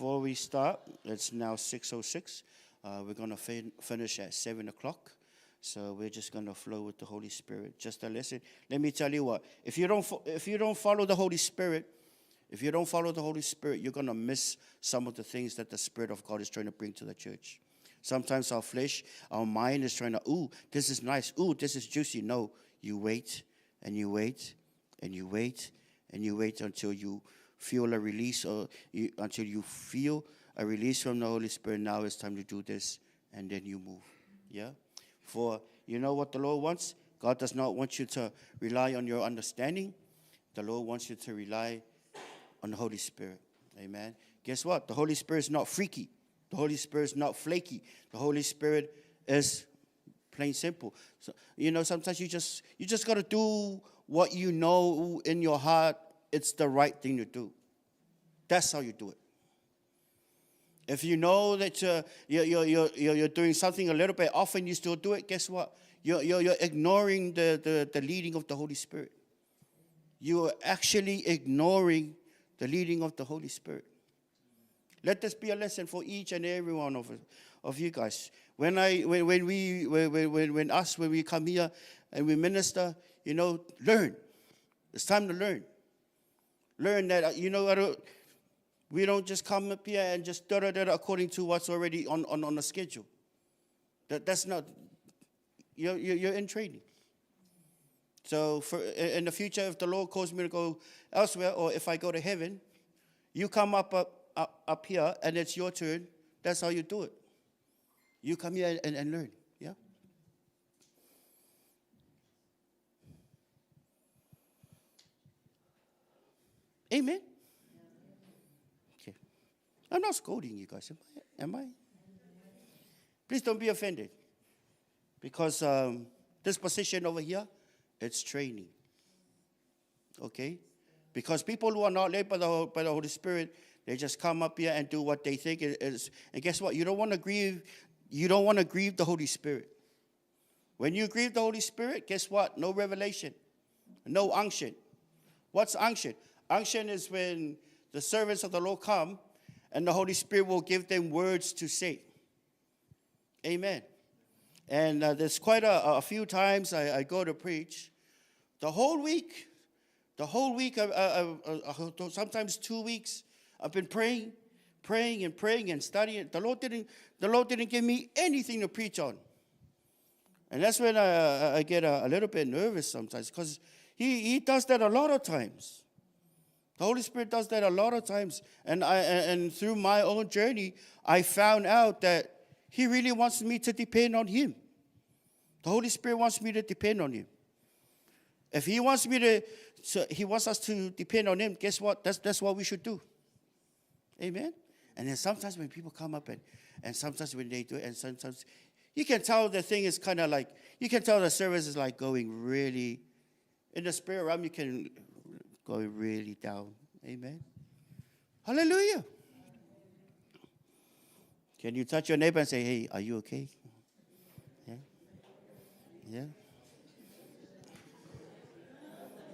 Before we start, it's now 6:06. We're going to finish at 7 o'clock. So we're just going to flow with the Holy Spirit. Just a lesson. Let me tell you what. If you don't follow the Holy Spirit, you're going to miss some of the things that the Spirit of God is trying to bring to the church. Sometimes our flesh, our mind is trying to, ooh, this is nice. Ooh, this is juicy. No, you wait and you wait and you wait and you wait until you feel a release until you feel a release from the Holy Spirit. Now it's time to do this, and then you move. Yeah? For you know what the Lord wants? God does not want you to rely on your understanding. The Lord wants you to rely on the Holy Spirit. Amen. Guess what? The Holy Spirit is not freaky. The Holy Spirit is not flaky. The Holy Spirit is plain simple. So, sometimes you just got to do what you know in your heart it's the right thing to do. That's how you do it. If you know that you're doing something a little bit off and you still do it, guess what? You're ignoring the leading of the Holy Spirit. You are actually ignoring the leading of the Holy Spirit. Let this be a lesson for each and every one of you guys. When we come here and we minister, learn. It's time to learn. Learn that we don't just come up here and just da-da-da according to what's already on the schedule. That's not, you're in training. So in the future, if the Lord calls me to go elsewhere, or if I go to heaven, you come up here and it's your turn. That's how you do it. You come here and learn. Yeah? Amen? Okay. I'm not scolding you guys, am I? Please don't be offended. Because this position over here, it's training. Okay? Because people who are not led by the Holy Spirit, they just come up here and do what they think it is. And guess what? You don't want to grieve the Holy Spirit. When you grieve the Holy Spirit, guess what? No revelation. No unction. What's unction? Unction is when the servants of the Lord come and the Holy Spirit will give them words to say. Amen. And there's quite a few times I go to preach. The whole week, sometimes 2 weeks, I've been praying and studying. The Lord didn't give me anything to preach on. And that's when I get a little bit nervous sometimes, because he does that a lot of times. The Holy Spirit does that a lot of times. And through my own journey, I found out that He really wants me to depend on Him. The Holy Spirit wants me to depend on Him. If He wants He wants us to depend on Him, guess what? That's what we should do. Amen? And then sometimes when people come up and sometimes when they do it, and sometimes you can tell the thing is kind of like, you can tell the service is like going really, in the spirit realm, you can go really down. Amen? Hallelujah. Can you touch your neighbor and say, hey, are you okay? Yeah? Yeah?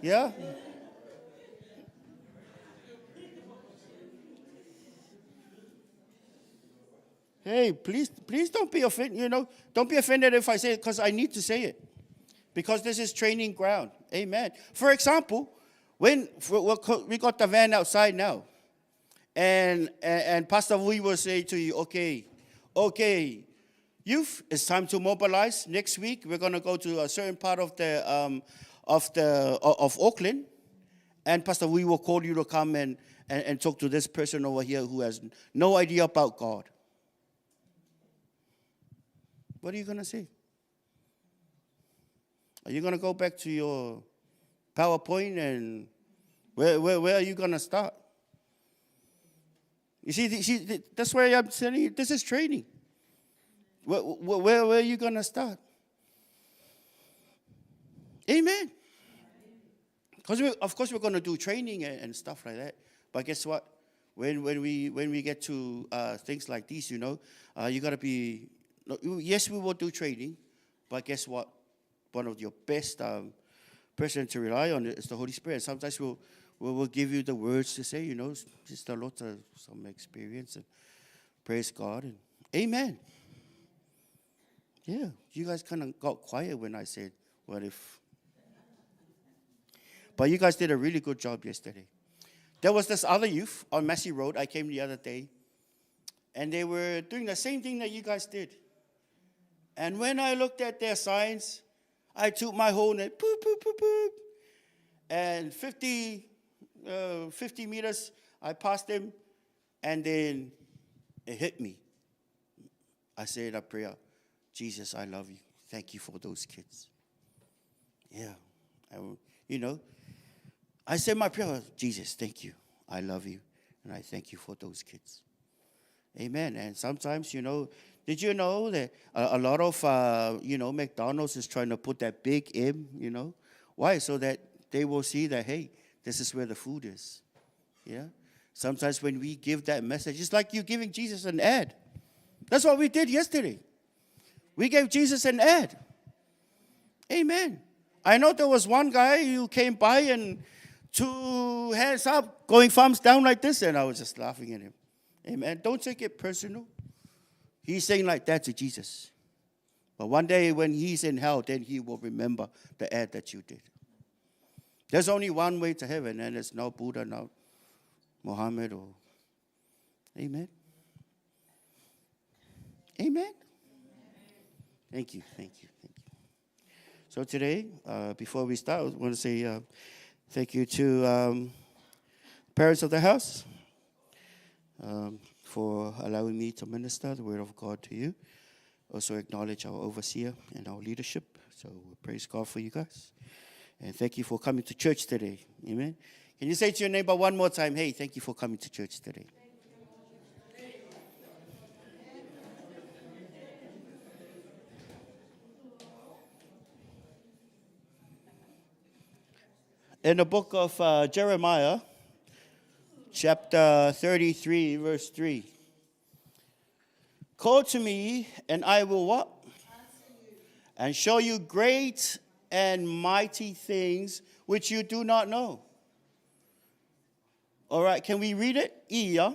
Yeah? Hey, please don't be offended. Don't be offended if I say it, because I need to say it. Because this is training ground. Amen. For example, when we got the van outside now, and Pastor Wu will say to you, okay, youth, it's time to mobilize. Next week we're going to go to a certain part of Auckland, and Pastor Wu will call you to come and talk to this person over here who has no idea about God. What are you going to say? Are you going to go back to your PowerPoint, and where are you going to start? You see, that's why I'm telling you, this is training. Where are you going to start? Amen. Because of course we're going to do training and stuff like that. But guess what? When we get to things like these, you got to be. Yes, we will do training, but guess what? One of your best person to rely on is the Holy Spirit. Sometimes we will give you the words to say, just a lot of some experience. And praise God. And amen. Yeah, you guys kind of got quiet when I said, what if? But you guys did a really good job yesterday. There was this other youth on Massey Road. I came the other day. And they were doing the same thing that you guys did. And when I looked at their signs, I took my horn and poop, poop, poop, poop. And 50 meters, I passed them. And then it hit me. I said a prayer. Jesus, I love you. Thank you for those kids. Yeah. I said my prayer. Jesus, thank you. I love you. And I thank you for those kids. Amen. And sometimes, did you know that a lot of, McDonald's is trying to put that big M, Why? So that they will see that, hey, this is where the food is. Yeah. Sometimes when we give that message, it's like you giving Jesus an ad. That's what we did yesterday. We gave Jesus an ad. Amen. I know there was one guy who came by and 2 hands up, going thumbs down like this, and I was just laughing at him. Amen. Don't take it personal. He's saying like that to Jesus. But one day when he's in hell, then he will remember the ad that you did. There's only one way to heaven, and it's not Buddha, not Muhammad, or amen. Amen. Thank you. So today, before we start, I want to say thank you to parents of the house for allowing me to minister the word of God to you. Also acknowledge our overseer and our leadership. So praise God for you guys. And thank you for coming to church today. Amen. Can you say to your neighbor one more time, hey, thank you for coming to church today. In the book of Jeremiah, chapter 33, verse 3. Call to me, and I will what? And show you great and mighty things which you do not know. All right, can we read it? Yeah.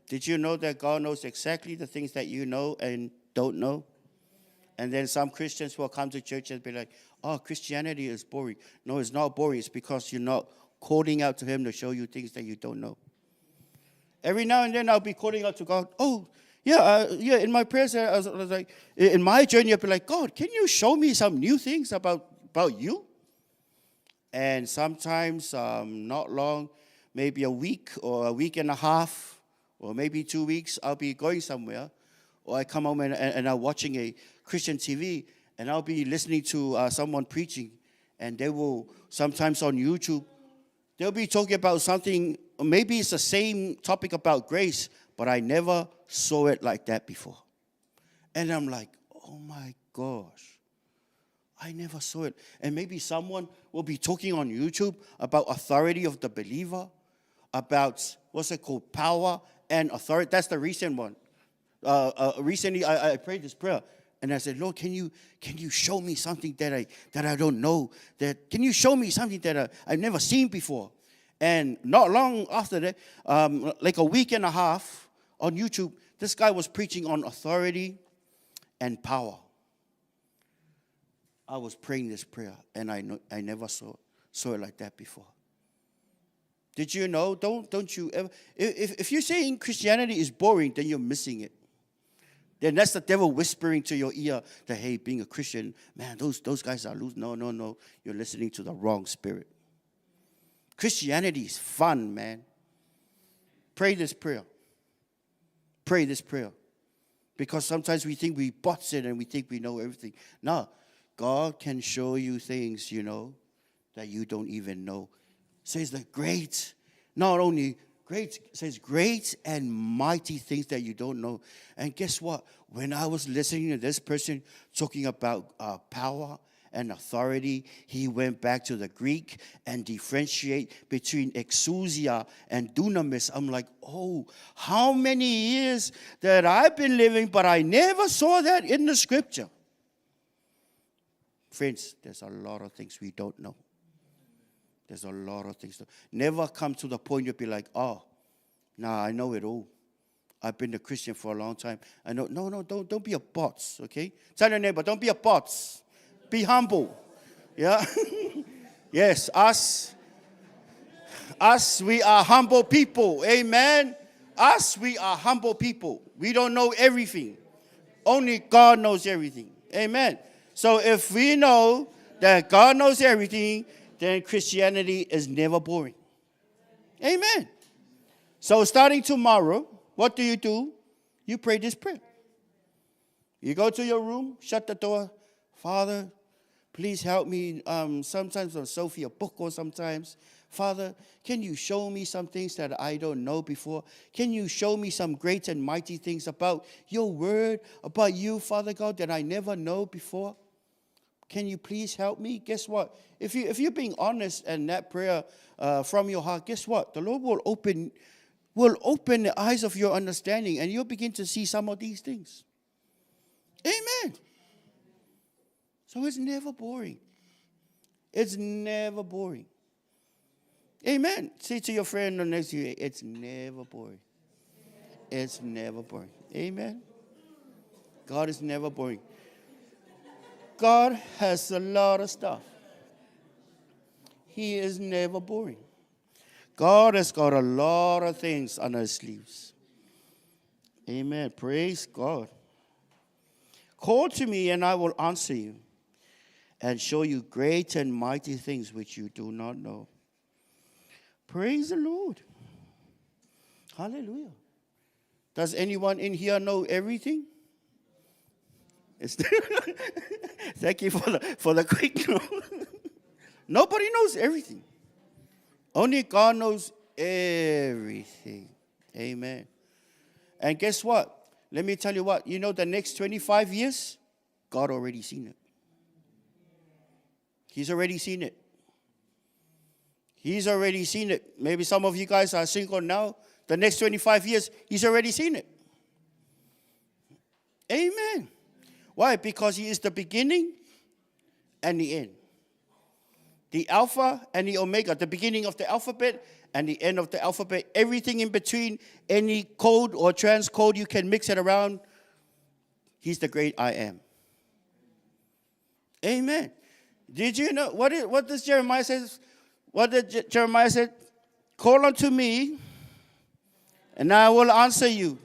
Did you know that God knows exactly the things that you know and don't know? And then some Christians will come to church and be like, oh, Christianity is boring. No, it's not boring. It's because you're not calling out to him to show you things that you don't know. Every now and then I'll be calling out to God. Oh, in my prayers, I was like, in my journey, I'll be like, God, can you show me some new things about you? And sometimes, not long, maybe a week or a week and a half, or maybe 2 weeks, I'll be going somewhere, or I come home and I'm watching a Christian TV, and I'll be listening to someone preaching, and they will, sometimes on YouTube, they'll be talking about something, maybe it's the same topic about grace, but I never saw it like that before. And I'm like, oh my gosh, I never saw it. And maybe someone will be talking on YouTube about authority of the believer, about, what's it called, power and authority. That's the recent one. Recently, I prayed this prayer, and I said, Lord, can you show me something that I don't know? Can you show me something that I've never seen before? And not long after that, like a week and a half on YouTube, this guy was preaching on authority and power. I was praying this prayer, and I never saw it like that before. Did you know? Don't you ever? If you're saying Christianity is boring, then you're missing it. Then that's the devil whispering to your ear that, hey, being a Christian, man, those guys are loose. No. You're listening to the wrong spirit. Christianity is fun, man. Pray this prayer. Pray this prayer. Because sometimes we think we bots it and we think we know everything. No, God can show you things, that you don't even know. Says that great, not only great, says great and mighty things that you don't know. And guess what? When I was listening to this person talking about power and authority. He went back to the Greek and differentiate between exousia and dunamis. I'm like, oh, how many years that I've been living, but I never saw that in the scripture. Friends, there's a lot of things we don't know. There's a lot of things. Never come to the point you'll be like, oh, nah, I know it all. I've been a Christian for a long time. I know. No, don't be a bots, okay? Tell your neighbor, don't be a bots. Be humble. Yeah? Yes, us, we are humble people. Amen? Us, we are humble people. We don't know everything. Only God knows everything. Amen? So if we know that God knows everything, then Christianity is never boring. Amen. So starting tomorrow, what do? You pray this prayer. You go to your room, shut the door. Father, please help me. Sometimes on Sophie, a book or sometimes. Father, can you show me some things that I don't know before? Can you show me some great and mighty things about your word, about you, Father God, that I never know before? Can you please help me? Guess what? If you're being honest and that prayer from your heart, guess what? The Lord will open the eyes of your understanding, and you'll begin to see some of these things. Amen. So it's never boring. It's never boring. Amen. Say to your friend next to you, it's never boring. It's never boring. Amen. God is never boring. God has a lot of stuff. He is never boring. God has got a lot of things on his sleeves. Amen. Praise God. Call to me and I will answer you and show you great and mighty things which you do not know. Praise the Lord. Hallelujah. Does anyone in here know everything? Thank you for the quick no. Nobody knows everything. Only God knows everything. Amen. And guess what? Let me tell you what. You know the next 25 years, God already seen it. He's already seen it. He's already seen it. Maybe some of you guys are single now. The next 25 years, he's already seen it. Amen. Why? Because he is the beginning and the end. The Alpha and the Omega, the beginning of the alphabet and the end of the alphabet. Everything in between, any code or transcode, you can mix it around. He's the great I am. Amen. Did you know, what does Jeremiah say? What did Jeremiah say? Call unto me, and I will answer you,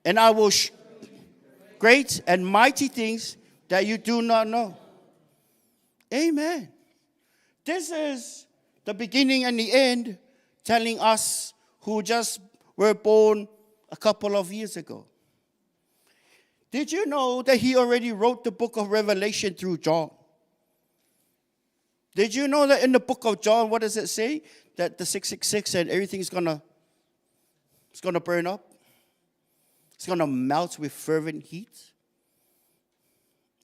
and I will great and mighty things that you do not know. Amen. This is the beginning and the end telling us who just were born a couple of years ago. Did you know that he already wrote the book of Revelation through John? Did you know that in the book of John, what does it say? That the 666 and everything's gonna burn up. It's going to melt with fervent heat.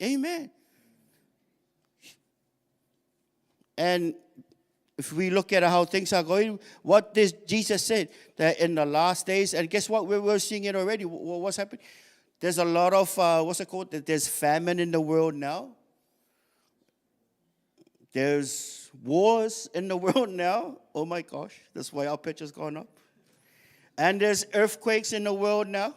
Amen. And if we look at how things are going, what this Jesus said, that in the last days, and guess what? We're seeing it already. What's happening? There's a lot of, what's it called? There's famine in the world now. There's wars in the world now. Oh my gosh, that's why our picture's gone up. And there's earthquakes in the world now.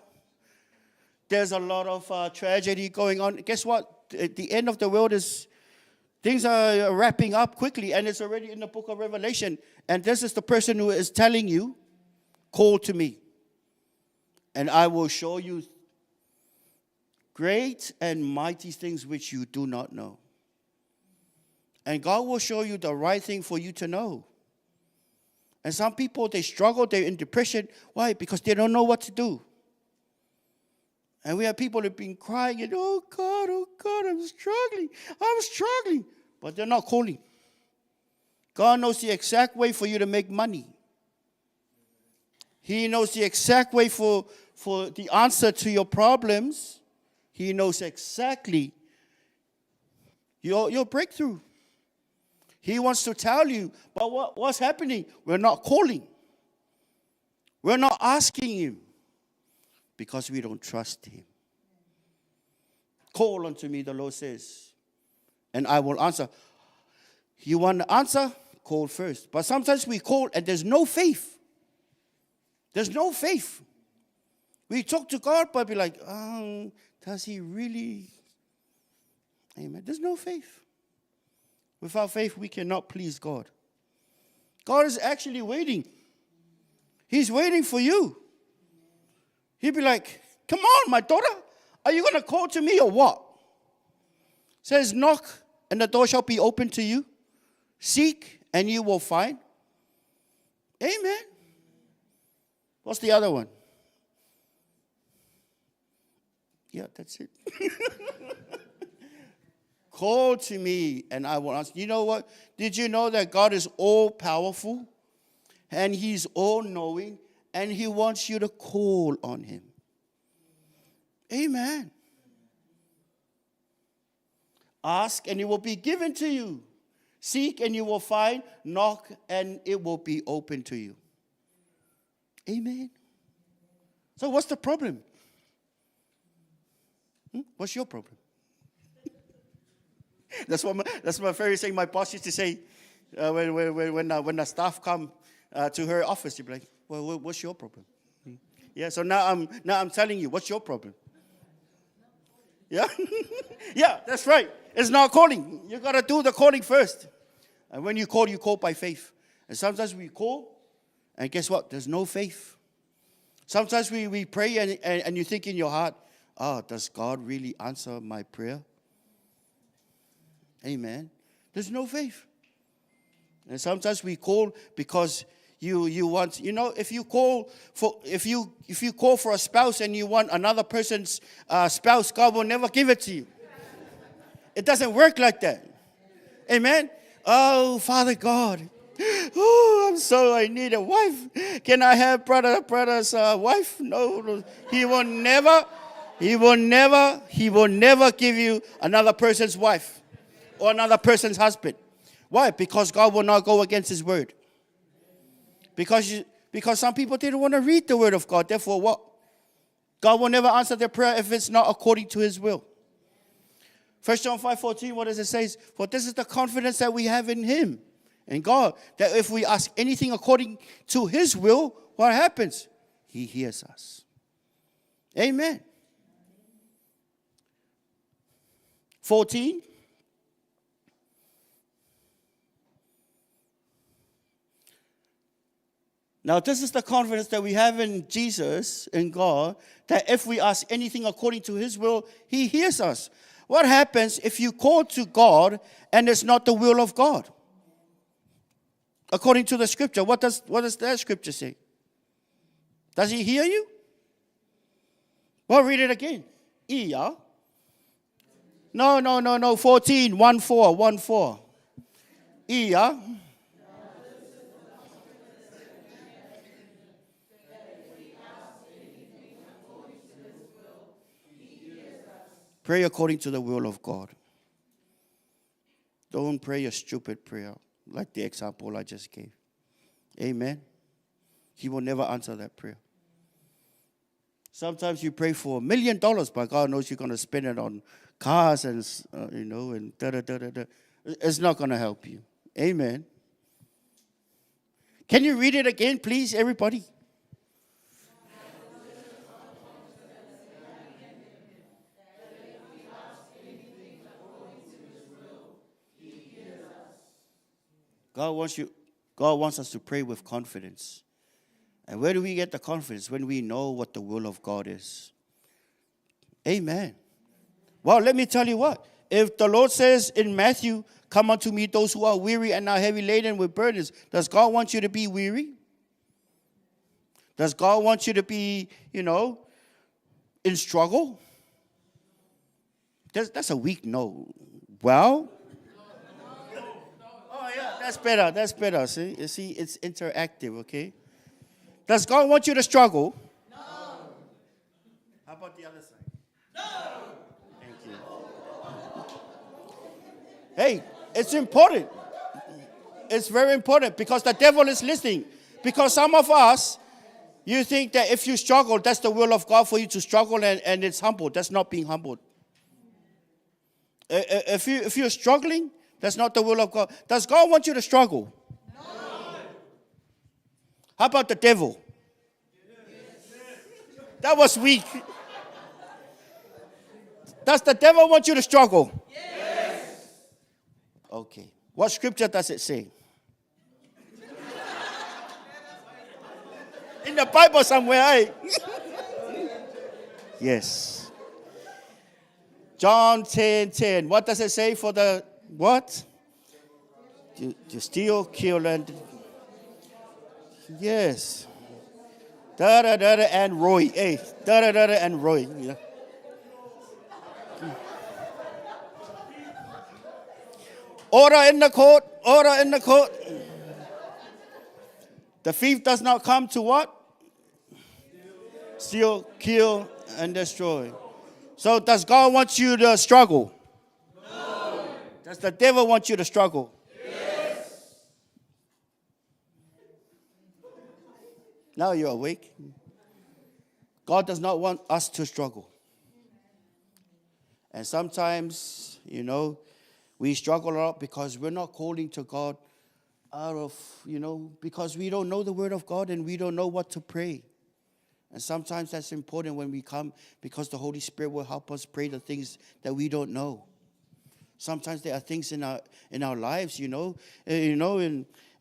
There's a lot of tragedy going on. Guess what? At the end of the world is, things are wrapping up quickly, and it's already in the book of Revelation. And this is the person who is telling you, call to me, and I will show you great and mighty things which you do not know. And God will show you the right thing for you to know. And some people, they struggle, they're in depression. Why? Because they don't know what to do. And we have people that have been crying, and oh God, I'm struggling. But they're not calling. God knows the exact way for you to make money. He knows the exact way for the answer to your problems. He knows exactly your breakthrough. He wants to tell you, but what's happening? We're not calling. We're not asking him because we don't trust him. Call unto me, the Lord says, and I will answer. You want to answer? Call first. But sometimes we call and there's no faith. There's no faith. We talk to God, but be like, does he really? Amen. There's no faith. Without faith, we cannot please God. God is actually waiting. He's waiting for you. He'll be like, come on, my daughter. Are you going to call to me or what? Says, knock and the door shall be open to you. Seek and you will find. Amen. What's the other one? Yeah, that's it. Call to me and I will answer. You know what? Did you know that God is all powerful and he's all knowing and he wants you to call on him? Amen. Ask and it will be given to you. Seek and you will find. Knock and it will be open to you. Amen. So what's the problem? What's your problem? That's my favorite thing my boss used to say when the staff come to her office. She'd be like, well, what's your problem? Yeah, so now I'm telling you, what's your problem? Yeah? Yeah, that's right. It's not calling. You got to do the calling first. And when you call by faith. And sometimes we call, and guess what? There's no faith. Sometimes we pray and you think in your heart, does God really answer my prayer? Amen. There's no faith. And sometimes we call because you want, if you call for a spouse and you want another person's spouse, God will never give it to you. It doesn't work like that. Amen. Oh, Father God. Oh, I need a wife. Can I have brother's wife? No. He will never give you another person's wife or another person's husband. Why? Because God will not go against his word. Because some people didn't want to read the word of God. Therefore, what? God will never answer their prayer if it's not according to his will. 1 John 5:14, what does it say? For this is the confidence that we have in him, in God, that if we ask anything according to his will, what happens? He hears us. Amen. 14. Now, this is the confidence that we have in Jesus, in God, that if we ask anything according to his will, he hears us. What happens if you call to God and it's not the will of God? According to the scripture, what does that scripture say? Does he hear you? Well, read it again. Yeah. No. 14, 1:4. Yeah. Pray according to the will of God. Don't pray a stupid prayer like the example I just gave. Amen. He will never answer that prayer. Sometimes you pray for $1 million, but God knows you're going to spend it on cars and and da-da-da-da-da. It's not going to help you. Amen. Can you read it again, please, everybody? God wants us to pray with confidence. And where do we get the confidence? When we know what the will of God is. Amen. Well, let me tell you what. If the Lord says in Matthew, come unto me those who are weary and are heavy laden with burdens, does God want you to be weary? Does God want you to be, in struggle? That's a weak no. Well, that's better. See, it's interactive, okay? Does God want you to struggle? No. How about the other side? No. Thank you. Hey, it's important. It's very important because the devil is listening. Because some of us, you think that if you struggle, that's the will of God for you to struggle and it's humble. That's not being humbled. If you're struggling, that's not the will of God. Does God want you to struggle? No. How about the devil? Yes. That was weak. Does the devil want you to struggle? Yes. Okay. What scripture does it say? In the Bible somewhere, eh? Yes. John 10:10. What does it say for the what? To steal, kill, and yes. Da-da-da-da and Roy. Hey, da-da-da-da and Roy. Yeah. Order in the court. Order in the court. The thief does not come to what? Steal, kill, and destroy. So does God want you to struggle? No. Does the devil want you to struggle? Yes. Now you're awake. God does not want us to struggle. And sometimes, we struggle a lot because we're not calling to God out of, because we don't know the word of God and we don't know what to pray. And sometimes that's important when we come because the Holy Spirit will help us pray the things that we don't know. Sometimes there are things in our lives, in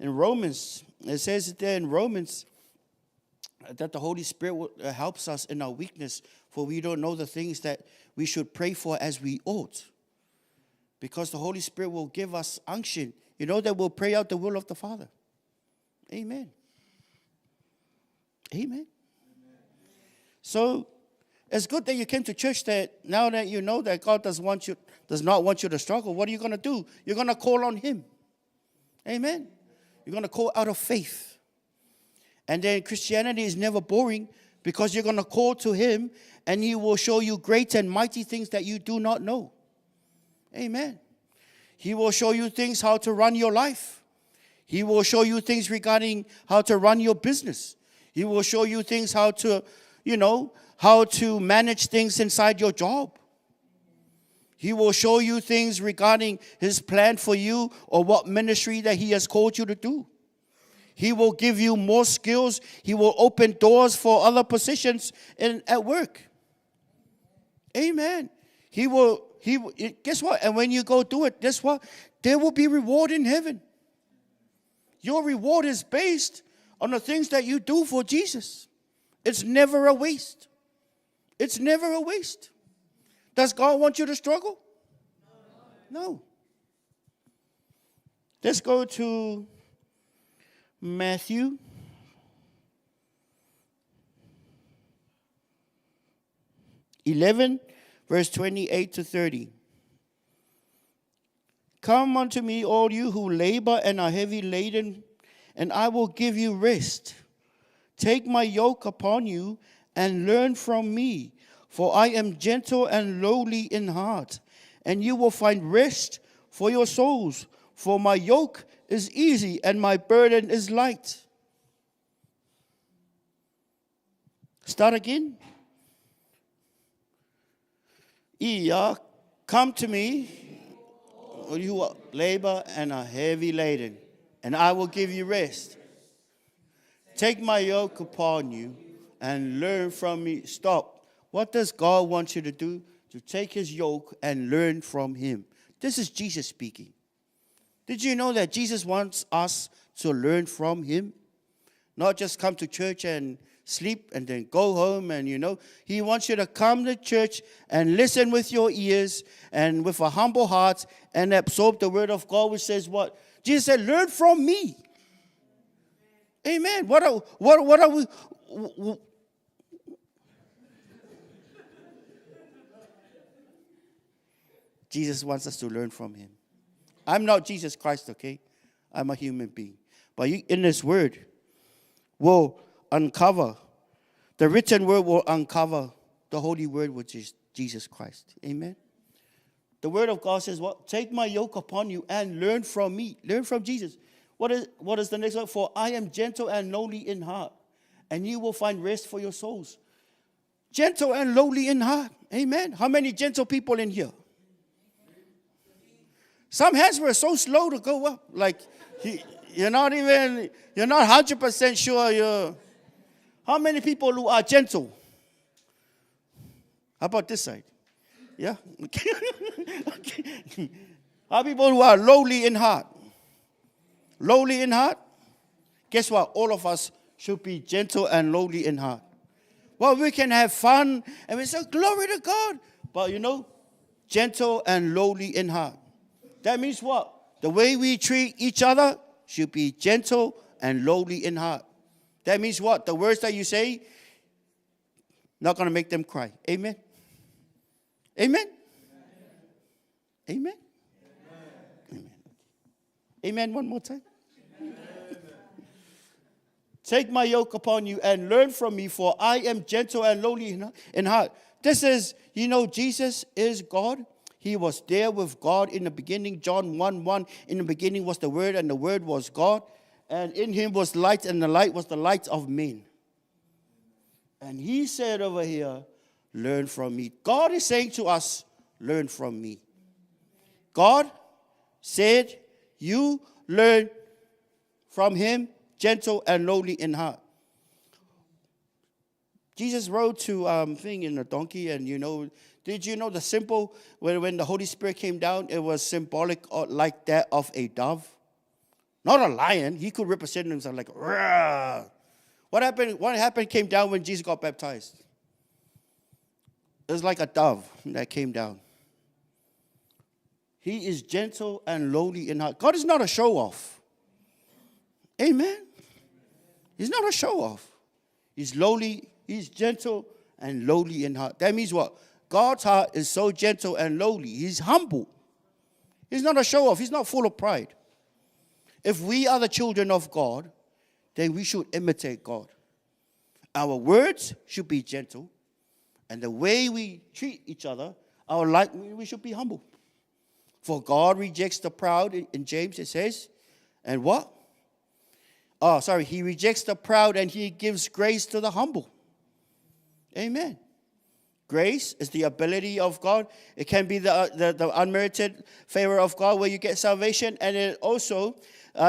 Romans, it says there in Romans that the Holy Spirit helps us in our weakness, for we don't know the things that we should pray for as we ought. Because the Holy Spirit will give us unction, that we'll pray out the will of the Father. Amen. Amen. So it's good that you came to church, that now that you know that God does not want you to struggle. What are you going to do? You're going to call on Him. Amen. You're going to call out of faith. And then Christianity is never boring because you're going to call to Him and He will show you great and mighty things that you do not know. Amen. He will show you things how to run your life. He will show you things regarding how to run your business. He will show you things how to manage things inside your job. He will show you things regarding His plan for you or what ministry that He has called you to do. He will give you more skills. He will open doors for other positions at work. Amen. Guess what? And when you go do it, guess what? There will be reward in heaven. Your reward is based on the things that you do for Jesus. It's never a waste. It's never a waste. Does God want you to struggle? No. Let's go to Matthew. Verse 28 to 30. Come unto me, all you who labor and are heavy laden, and I will give you rest. Take my yoke upon you and learn from me, for I am gentle and lowly in heart, and you will find rest for your souls. For my yoke is easy and my burden is light. Start again. Come to me, all you who labor and are heavy laden, and I will give you rest. Take my yoke upon you and learn from me. Stop. What does God want you to do? To take His yoke and learn from Him. This is Jesus speaking. Did you know that Jesus wants us to learn from Him? Not just come to church and sleep and then go home and He wants you to come to church and listen with your ears and with a humble heart and absorb the word of God, which says what? Jesus said, learn from me. Amen. What are we? Jesus wants us to learn from Him. I'm not Jesus Christ, okay? I'm a human being. But in this word will uncover, the written word will uncover the holy word, which is Jesus Christ. Amen. The word of God says what? Take my yoke upon you and learn from me. Learn from Jesus. What is the next one? For I am gentle and lowly in heart, and you will find rest for your souls. Gentle and lowly in heart. Amen. How many gentle people in here? Some hands were so slow to go up. Like, you're not 100% sure How many people who are gentle? How about this side? Yeah? Okay. How people who are lowly in heart? Lowly in heart? Guess what? All of us should be gentle and lowly in heart. Well, we can have fun and we say, glory to God. But gentle and lowly in heart. That means what? The way we treat each other should be gentle and lowly in heart. That means what? The words that you say, not going to make them cry. Amen? Amen? Amen? Amen. Amen one more time. Take my yoke upon you and learn from me, for I am gentle and lowly in heart. This is, Jesus is God. He was there with God in the beginning. John 1:1, in the beginning was the Word, and the Word was God. And in him was light, and the light was the light of men. And he said over here, learn from me. God is saying to us, learn from me. God said, you learn from him, gentle and lowly in heart. Jesus rode to thing in a donkey, and did you know the symbol when the Holy Spirit came down, it was symbolic like that of a dove? Not a lion. He could represent himself like, rah. What happened came down when Jesus got baptized? It was like a dove that came down. He is gentle and lowly in heart. God is not a show-off. Amen? He's not a show-off. He's lowly, he's gentle and lowly in heart. That means what? God's heart is so gentle and lowly. He's humble. He's not a show-off. He's not full of pride. If we are the children of God, then we should imitate God. Our words should be gentle, and the way we treat each other, we should be humble. For God rejects the proud, in James it says, and what? He rejects the proud and he gives grace to the humble. Amen. Grace is the ability of God. It can be the unmerited favor of God where you get salvation, and it also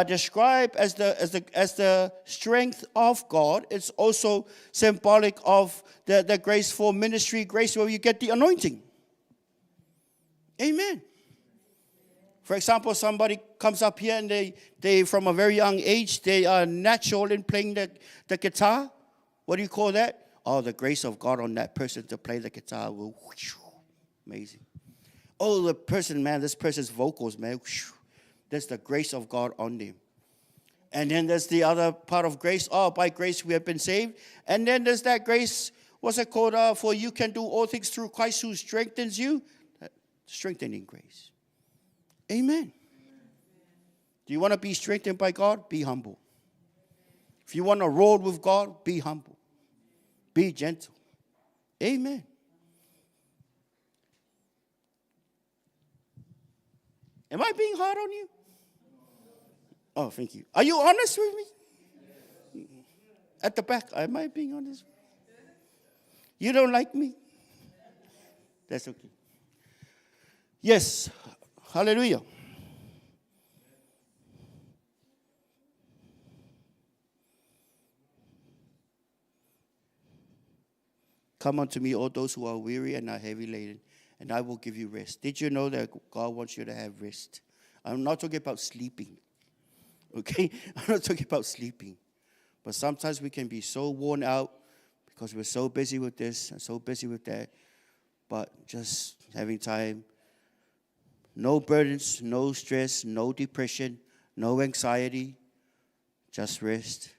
described as the strength of God. It's also symbolic of the grace for ministry, grace where you get the anointing. Amen. For example, somebody comes up here and they from a very young age, they are natural in playing the guitar. What do you call that? Oh, the grace of God on that person to play the guitar. Amazing. Oh, this person's vocals, man. There's the grace of God on them. And then there's the other part of grace. Oh, by grace we have been saved. And then there's that grace, what's it called? For you can do all things through Christ who strengthens you. Strengthening grace. Amen. Do you want to be strengthened by God? Be humble. If you want to roll with God, be humble. Be gentle. Amen. Am I being hard on you? Oh, thank you. Are you honest with me? At the back, am I being honest? You don't like me? That's okay. Yes. Hallelujah. Come unto me, all those who are weary and are heavy laden, and I will give you rest. Did you know that God wants you to have rest? I'm not talking about sleeping. Okay? I'm not talking about sleeping. But sometimes we can be so worn out because we're so busy with this and so busy with that. But just having time. No burdens, no stress, no depression, no anxiety. Just rest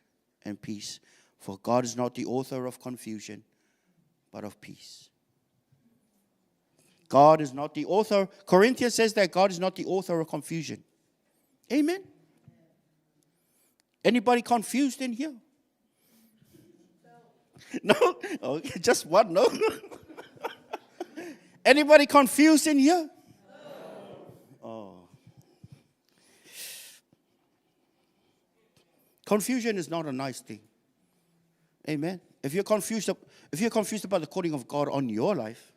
and peace. For God is not the author of confusion, but of peace. God is not the author. Corinthians says that God is not the author of confusion. Amen. Anybody confused in here? No? Okay, just one, no? Anybody confused in here? Confusion is not a nice thing. Amen. If you're confused about the calling of God on your life,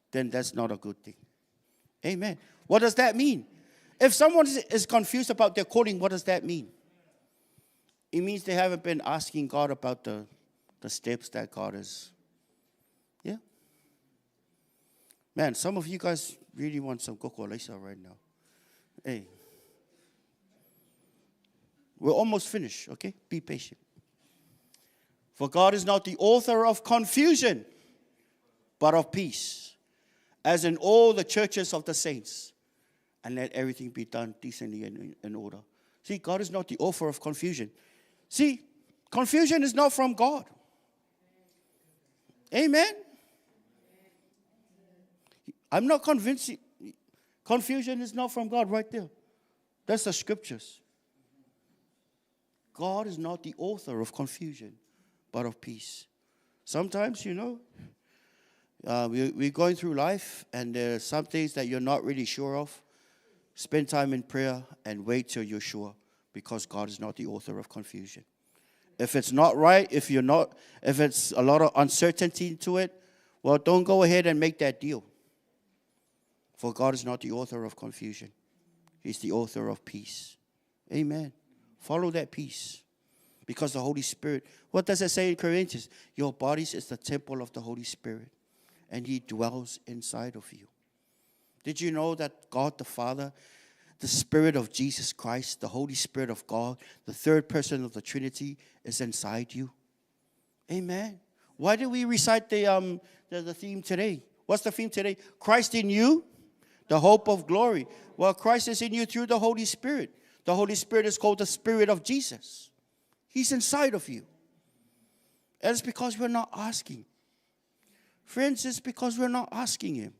then that's not a good thing. Amen. What does that mean? If someone is confused about their calling, what does that mean? It means they haven't been asking God about the steps that God is. Yeah. Man, some of you guys really want some cocoa lisa right now. Hey. We're almost finished, okay? Be patient. For God is not the author of confusion, but of peace, as in all the churches of the saints. And let everything be done decently and in order. See, God is not the author of confusion. See, confusion is not from God. Amen? I'm not convinced. Confusion is not from God right there. That's the scriptures. God is not the author of confusion, but of peace. Sometimes, we're going through life, and there are some things that you're not really sure of. Spend time in prayer and wait till you're sure, because God is not the author of confusion. If it's not right, if it's a lot of uncertainty to it, well, don't go ahead and make that deal. For God is not the author of confusion. He's the author of peace. Amen. Follow that peace. Because the Holy Spirit, what does it say in Corinthians? Your bodies is the temple of the Holy Spirit, and He dwells inside of you. Did you know that God the Father, the Spirit of Jesus Christ, the Holy Spirit of God, the third person of the Trinity is inside you? Amen. Why do we recite the theme today? What's the theme today? Christ in you, the hope of glory. Well, Christ is in you through the Holy Spirit. The Holy Spirit is called the Spirit of Jesus. He's inside of you. And it's because we're not asking. Friends, it's because we're not asking Him.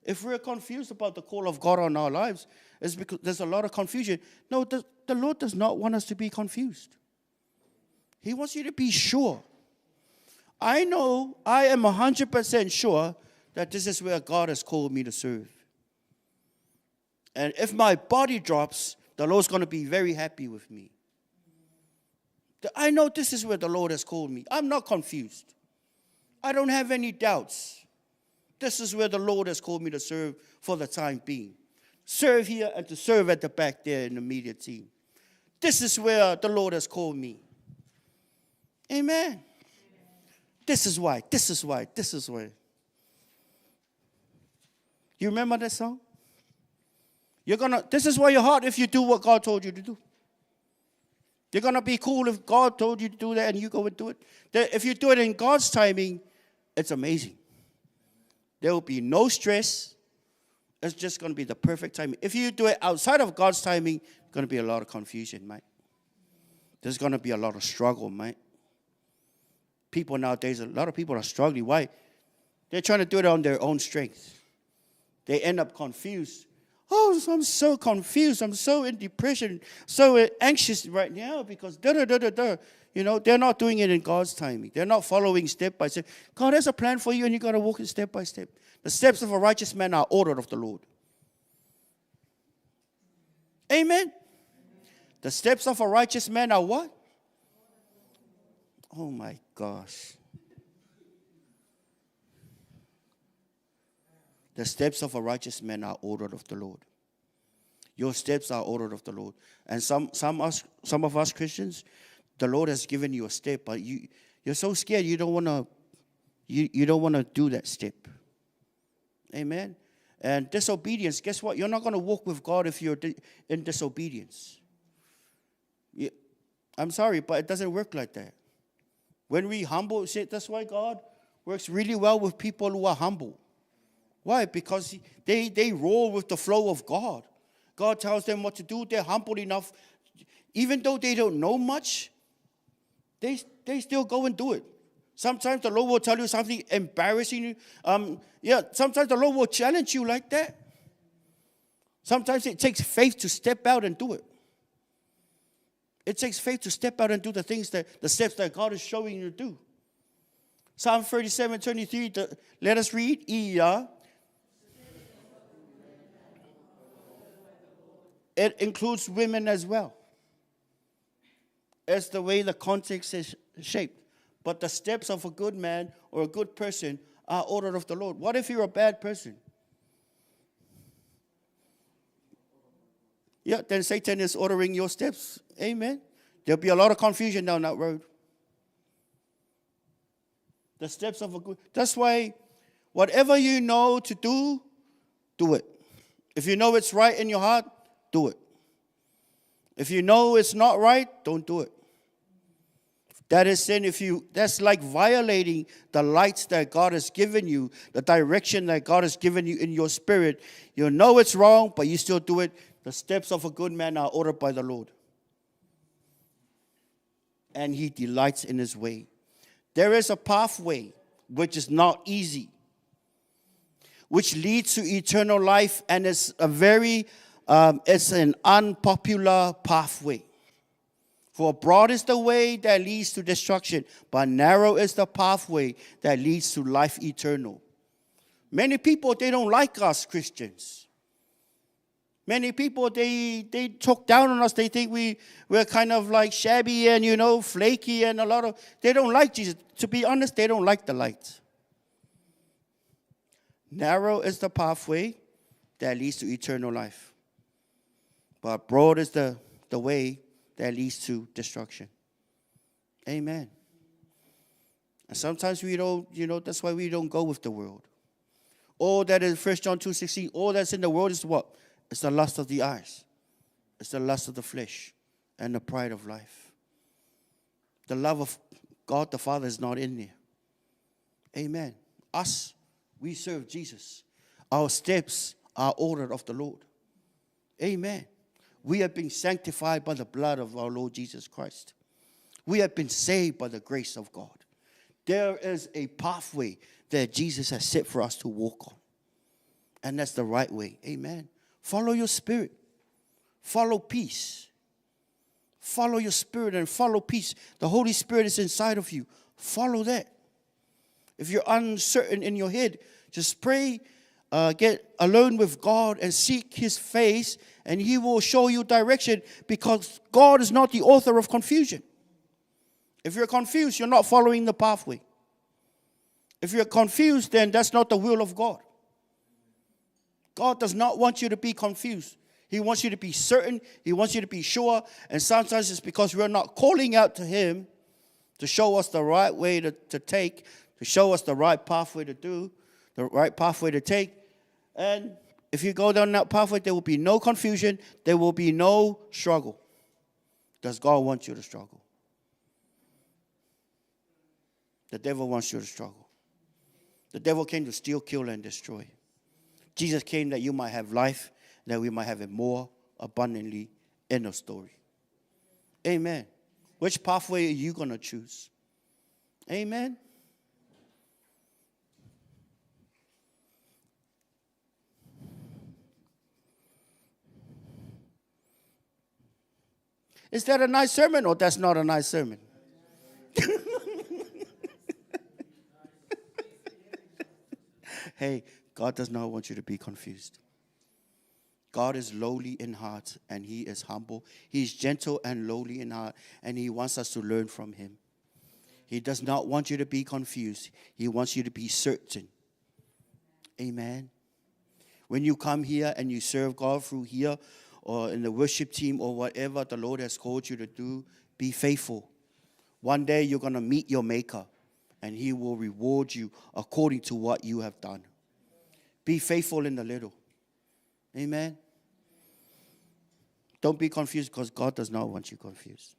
If we're confused about the call of God on our lives, it's because there's a lot of confusion. No, the Lord does not want us to be confused. He wants you to be sure. I know, I am 100% sure that this is where God has called me to serve. And if my body drops, the Lord's going to be very happy with me. I know this is where the Lord has called me. I'm not confused. I don't have any doubts. This is where the Lord has called me to serve for the time being. Serve here and to serve at the back there in the media team. This is where the Lord has called me. Amen. This is why. You remember that song? This is where you're hot if you do what God told you to do. You're going to be cool if God told you to do that and you go and do it. If you do it in God's timing, it's amazing. There will be no stress. It's just going to be the perfect timing. If you do it outside of God's timing, there's going to be a lot of confusion, mate. There's going to be a lot of struggle, mate. People nowadays, a lot of people are struggling. Why? They're trying to do it on their own strength. They end up confused. Oh, I'm so confused. I'm so in depression, so anxious right now because they're not doing it in God's timing. They're not following step by step. God has a plan for you, and you got to walk it step by step. The steps of a righteous man are ordered of the Lord. Amen. The steps of a righteous man are what? Oh my gosh. The steps of a righteous man are ordered of the Lord. Your steps are ordered of the Lord. And some of us Christians, the Lord has given you a step, but you're so scared you don't want to do that step. Amen. And disobedience, guess what? You're not going to walk with God if you're in disobedience. I'm sorry, but it doesn't work like that. When we humble, that's why God works really well with people who are humble. Why? Because they roll with the flow of God. God tells them what to do. They're humble enough. Even though they don't know much, they still go and do it. Sometimes the Lord will tell you something embarrassing. Sometimes the Lord will challenge you like that. Sometimes it takes faith to step out and do it. It takes faith to step out and do the steps that God is showing you to do. Psalm 37:23, let us read. It includes women as well. as the way the context is shaped. But the steps of a good man or a good person are ordered of the Lord. What if you're a bad person? Yeah, then Satan is ordering your steps. Amen. There'll be a lot of confusion down that road. The steps of a good... That's why whatever you know to do, do it. If you know it's right in your heart, do it. If you know it's not right, don't do it. That is sin. That's like violating the lights that God has given you, the direction that God has given you in your spirit. You know it's wrong, but you still do it. The steps of a good man are ordered by the Lord. And he delights in his way. There is a pathway which is not easy, which leads to eternal life, and it's it's an unpopular pathway. For broad is the way that leads to destruction, but narrow is the pathway that leads to life eternal. Many people, they don't like us Christians. Many people, they talk down on us. They think we're kind of like shabby and, flaky and they don't like Jesus. To be honest, they don't like the light. Narrow is the pathway that leads to eternal life. But broad is the way that leads to destruction. Amen. And sometimes we don't, that's why we don't go with the world. All that is 1 John 2:16, all that's in the world is what? It's the lust of the eyes. It's the lust of the flesh and the pride of life. The love of God the Father is not in there. Amen. Us, we serve Jesus. Our steps are ordered of the Lord. Amen. We have been sanctified by the blood of our Lord Jesus Christ. We have been saved by the grace of God. There is a pathway that Jesus has set for us to walk on. And that's the right way. Amen. Follow your spirit. Follow peace. Follow your spirit and follow peace. The Holy Spirit is inside of you. Follow that. If you're uncertain in your head, just pray, get alone with God and seek his face, and he will show you direction, because God is not the author of confusion. If you're confused, you're not following the pathway. If you're confused, then that's not the will of God. God does not want you to be confused. He wants you to be certain. He wants you to be sure. And sometimes it's because we're not calling out to him to show us the right way to take, to show us the right pathway to do, the right pathway to take. And if you go down that pathway, there will be no confusion. There will be no struggle. Does God want you to struggle? The devil wants you to struggle. The devil came to steal, kill, and destroy. Jesus came that you might have life, that we might have it more abundantly. End of story. Amen. Which pathway are you going to choose? Amen. Is that a nice sermon or that's not a nice sermon? Hey, God does not want you to be confused. God is lowly in heart and he is humble. He is gentle and lowly in heart, and he wants us to learn from him. He does not want you to be confused. He wants you to be certain. Amen. When you come here and you serve God through here or in the worship team or whatever the Lord has called you to do, be faithful. One day you're going to meet your Maker, and he will reward you according to what you have done. Be faithful in the little. Amen. Don't be confused, because God does not want you confused.